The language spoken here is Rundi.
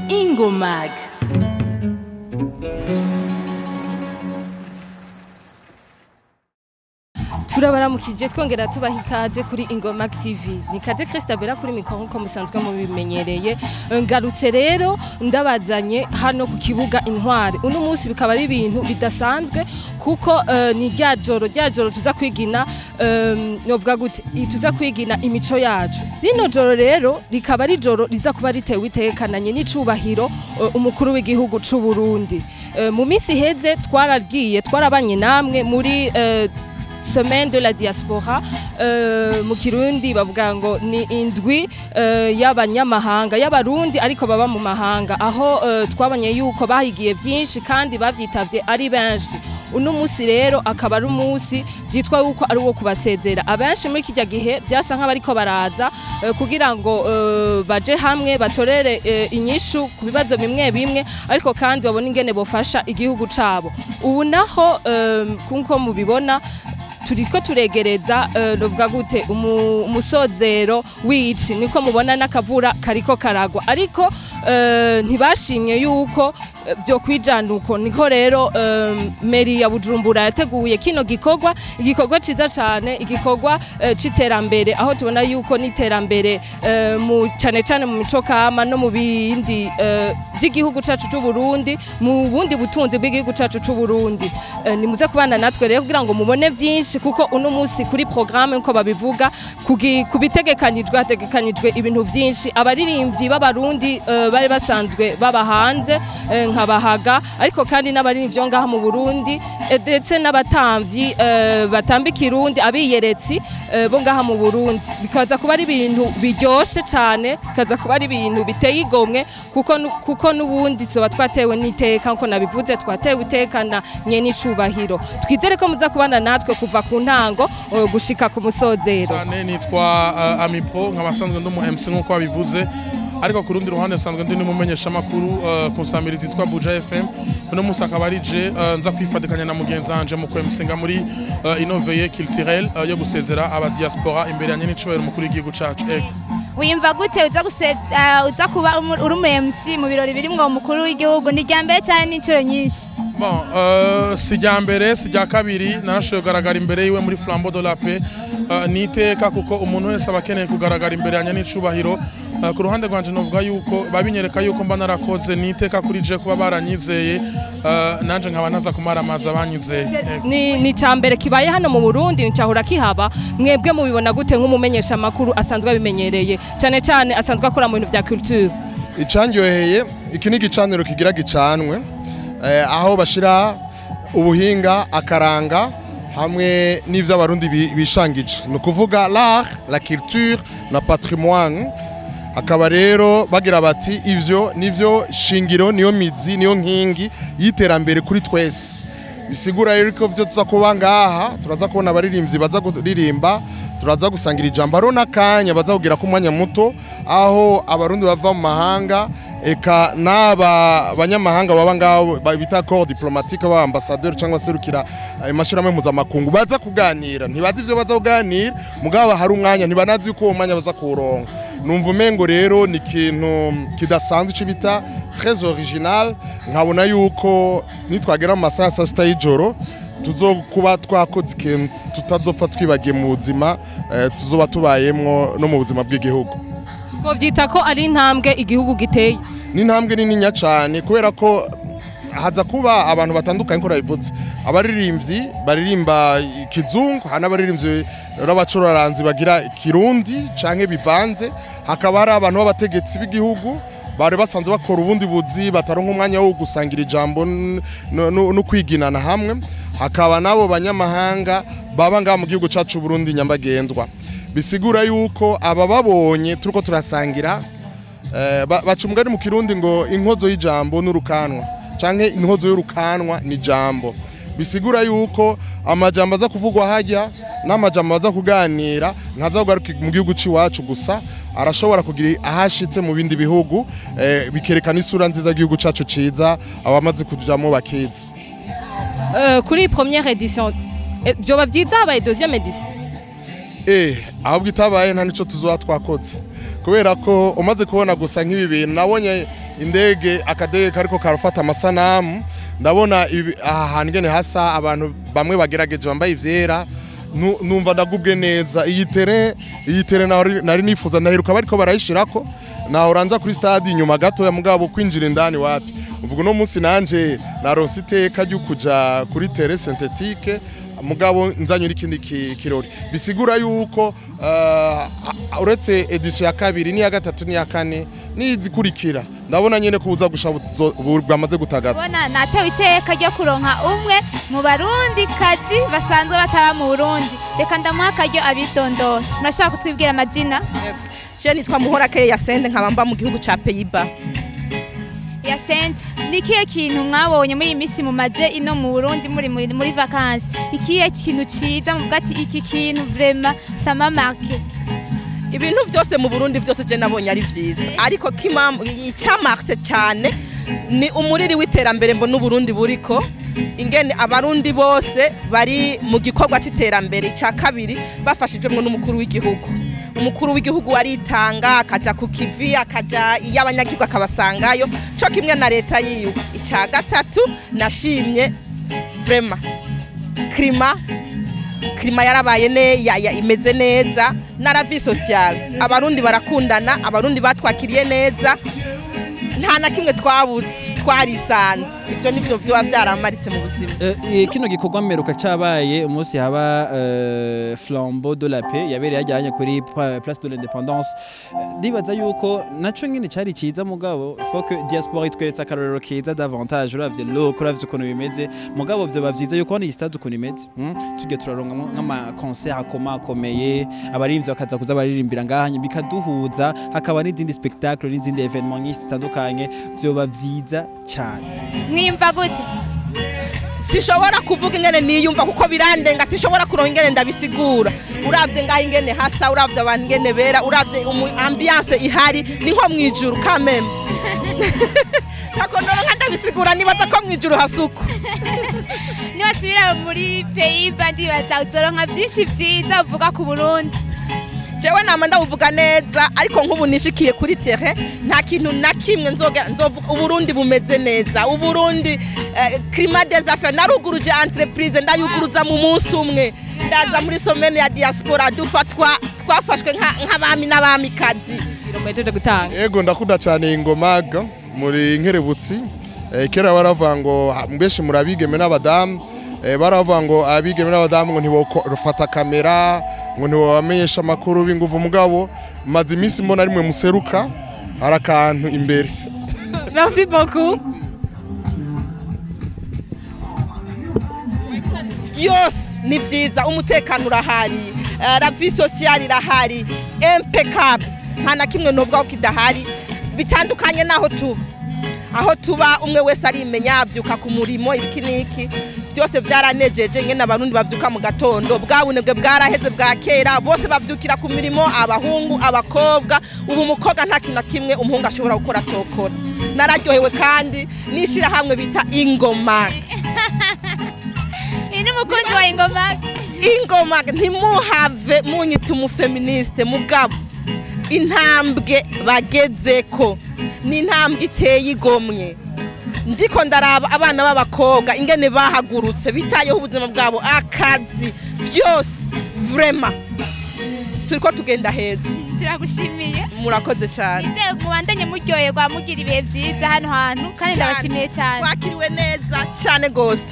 Ingomag. Turabaramukije twongera tubaha ikaze kuri Ingomag TV. Ni Kade Christabella kuri mikoro nko musanzwe mu bimenyereye. Ngarutse rero ndabazanye hano ku kibuga Intwari. Uno munsi bikaba ari ibintu bidasanzwe kuko ni ryajoro tuza kwigina novuga gute tuza kwigina imico yacu. Rino joro rero rikaba ari joro riza kuba ritewe itekananye n'icubahiro umukuru w'igihugu c'u Burundi. Mu minsi heze twarabanye namwe muri Semaine de la diaspora mu Kirundi bavuga ngo ni indwi y'abanyamahanga y'abarundi ariko baba mu mahanga aho twabanye yuko bahigiye byinshi kandi bavyitavye ari benshi. Uno musi rero akaba ari umunsi byitwa yuko ari wo kubasezera abenshi muri kijya gihe byasa nk'abariko baraza kugira ngo baje hamwe batorere inyishu ku bibazo bimwe ariko kandi babona ingene bofasha igihugu cabo. Ubu naho kunko mubibona turiko turegereza novuga gute umusozero wici niko mubona n'akavura kariko karagwa ariko ntibashimye yuko byo kwijanduko niko rero meri ya Bujumbura yateguye kino igikorwa ciza cyane igikorwa c'iterambere aho tubona yuko n'iterambere mu cane mu mico kama no mu bindi by'igihugu cacu c'u Burundi mu bundi butunzi bw'igihugu cacu c'u Burundi nimuze kubana natwe rero kugira ngo mubone byinshi kuko uno munsi kuri programme nko babivuga hategekanyijwe ibintu byinshi abaririmbyi b'abarundi bari basanzwe baba hanze nkabahaga ariko kandi n'abaririmbyi ngaha mu Burundi ndetse n'abatamvyi batambika irundi abiyeretsi bo ngaha mu Burundi bikaza kuba ari ibintu biryoshe cyane bikaza kuba ari ibintu biteye igomwe kuko n'ubundi zoba twatewe n'iteka nko nabivuze twatewe iteka na nyene icubahiro twizere ko muza kubana natwe kuva ku ntango gushika ku musozero cyane nitwa Amipro nkabasanzwe ndo mu MC nko babivuze ariko ku rundi ruhande sanzwe ndi n'umumenyesha makuru ku nsamirizi yitwa Buja FM uno musi akaba ari je nza kwifatikanya na mugenzi wanje mu kwemsinga muri innoveye culturel yo gusezera aba diaspora imbere ya nyene icubahiro mukuru w'igihugu cacu wiyumva gute uza kuba uri mu MC mu birori birimwo umukuru w'igihugu ni ryambere cyane n'inturo nyinshi bon si ryambere si rya kabiri narashoboye kugaragara imbere yiwe muri Flambeau de la Paix niteka kuko umuntu wese abakeneye kugaragara imbere ya nyene icubahiro ku ruhande rwanje novuga yuko babinyereka yuko mba narakoze niteka kuri je kuba baranyizeye nanje nkaba naza kumara amazi abanyizeye ni cambere kibaye hano mu Burundi nicahura kihaba mwebwe mubibona gute nk'umumenyesha makuru asanzwe abimenyereye cyane asanzwe akora mu bintu vya culture icandyoheye iki ni gicaniro kigira gicanwe aho bashira ubuhinga akaranga hamwe n'ivyo abarundi bishangije no kuvuga l'art la culture na patrimoine akaba rero bagira bati ivyo nivyo shingiro niyo mizi niyo nkingi yiterambere kuri twese bisigura rero ko vyo tuza kuba ngaha turaza kubona abaririmbyi baza kuririmba turaza gusangira ijambo aro nakanya baza kugira ku mwanya muto aho abarundi bava mu mahanga eka naba banyamahanga baba ngaho bita corps diplomatique ba ambassadeur cyangwa serukira amashiramo mpuzamakungu baza kuganira ntibazi ivyo baza kuganira mugabo hari umwanya ntibanazi ko umwanya baza kuronka numva umengo rero ni ikintu kidasanzwe cibita très original nkabona yuko nitwagera mu masaha ya sita y'ijoro tuzokuba twakoze ikintu tutazopfa twibagiye mu buzima tuzoba tubayemwo no mu buzima bw'igihugu ngo vyita ko ari intambwe igihugu giteye ni intambwe nininya cyane kubera ko haza kuba abantu batandukanye ko rabivuze abaririmbyi baririmba kizungu hana abaririmbyi n'abacuraranzi bagira kirundi canke bivanze hakaba hari abantu b'abategetsi b'igihugu bari basanzwe bakora ubundi buzi bataronka umwanya wo gusangira ijambo no kwiginana hamwe hakaba nabo banyamahanga baba ngaha mu gihugu cacu Burundi nyambagendwa bisigura yuko aba babonye turiko turasangira bacumugari mu kirundi ngo inkozo y'ijambo n'urukanwa canke inkozo y'urukanwa ni jambo bisigura yuko amajambo aza kuvugwa hajya n'amajambo aza kuganira nkaza kugaruka mu gihugu ciwacu gusa arashobora kugira ahashitse mu bindi bihugu bikerekana isura nziza y'igihugu cacu ciza abamaze kujamo bakiza kuri première édition byoba byiza habaye deuxième édition ahubwo itabaye nta nico tuzoba twakoze kubera ko umaze kubona gusa nk'ibi bintu nabonye indege akadege kariko karafata amasanamu ndabona aha hantu ngene hasa abantu bamwe bagerageje bambaye ivyera numva ndagubwe neza iyi tere nari nifuza ndaheruka bariko barayishirako naho uranza kuri stade inyuma gato ya mugabo kwinjira indani wapi uvuga no munsi nanje naronse iteka ryo kuja kuri tere synthétique mugabo nzanyura ikindi kirori bisigura yuko uretse edition ya kabiri ni ya gatatu ni ya kane nizikurikira ndabona nyene kuza bwamaze gutagata bona natewe iteka ryo kuronka umwe mu barundi kazi basanzwe bataba mu Burundi reka ndamuha akaryo abitondora murashaka kutwibwira amazina je nitwa Muhorake Yasende nkabamba mu gihugu ca Pays-Bas. Yasende nikiye kintu mwabonye muri imisi mumaze ino mu Burundi muri vacances ikiye kintu ciza muvuga ati iki kintu vraiment ça m'a marqué Ibintu vyose mu Burundi vyose je nabonye ari vyiza ariko icamarse cyane ni umuriri w'iterambere mbona Uburundi buriko ingene abarundi bose bari mu gikorwa c'iterambere ca kabiri bafashijwe n'umukuru w'igihugu umukuru w'igihugu aritanga akaja ku kivi akaja y'abanyagihugu akabasangayo cyo kimwe na leta yiwe icya gatatu nashimye vraiment klima yarabaye imeze neza na la vie sociale abarundi barakundana abarundi batwakiriye neza nta na kimwe twabutse twarisanze ivyo nivyo byo byaramaritse mu buzima kino gikorwa mmeruka cabaye umunsi haba flambeau de la paix yabereye yajyanye kuri place de l'indépendance dibaza yuko naco nyine cari ciza mugabo faut que diaspora itweretse akarorero kiza davantage uravye loko uravye ukuntu bimeze mugabo byo bavyiza yuko ni stade ukuntu imeze tujye turaronga nk'ama concert akomeye abarimvye bakaza kuza baririmbira ngahanye bikaduhuza hakaba n'izindi spectacle n'izindi evenement nyinshi zitandukanye vyoba vyiza cyane mwimva gute sishobora kuvuga ingene niyumva kuko birandenga sishobora kuronka ingene ndabisigura uravye ngaho ingene hasa uravye abantu ingene bera uravye ambiance ihari ni nko mwijuru kameme nako noronka ndabisigura nibaza ko mwijuru hasuku niwasubira muri Pays-Bas ndibaza uzoronka byinshi vyiza uvuga ku Burundi jewe nama ndavuga neza ariko nk'ubu nishikiye kuri terrain nta kintu na kimwe nzovuga Uburundi bumeze neza Uburundi climat des affaires naruguruje entreprise ndayuguruza mu munsi umwe ndaza muri semaine ya diaspora twafashwe nk'abami n'abamikazi kilometre gutanga yego ndakunda cyane ingomaga muri nkerebutsi kera baravuga ngo mbeshe murabigeme n'abadamu baravuga ngo abigeme n'abadamu ngo ntibofata kamera ngo ntibamenyesha amakuru b'inguvu mugabo maze iminsi mbona rimwe museruka arakantu imbere. Merci beaucoup. Yose ni vyiza umutekano urahari la vie sociale irahari impeccable nta na kimwe novuga ko kidahari bitandukanye naho tuba aho tuba umwe wese arimenya avyuka ku murimo ibikiniki byose byaranejeje ngene abarundi bavyuka mu gatondo bwabunebwe bwaraheze bwa kera bose bavyukira ku mirimo abahungu abakobwa ubu mukobwa nta kintu kimwe umuhungu ashobora gukora tokora nararyohewe kandi nishira hamwe bita ingoma ini mukunzi wa ingoma ntimuhave munyita umufeministe mugabo intambwe bagezeko ni intambwe iteye igomwe ndiko ndaraba abana b'abakobwa ingene bahagurutse bitayeho ubuzima bwabo akazi byose vraiment turiko tugenda heza turagushimiye murakoze cyane nze mubandanye muryoherwa mugira ibihe byiza hano hantu kandi ndabashimiye cyane twakiriwe neza cyane gose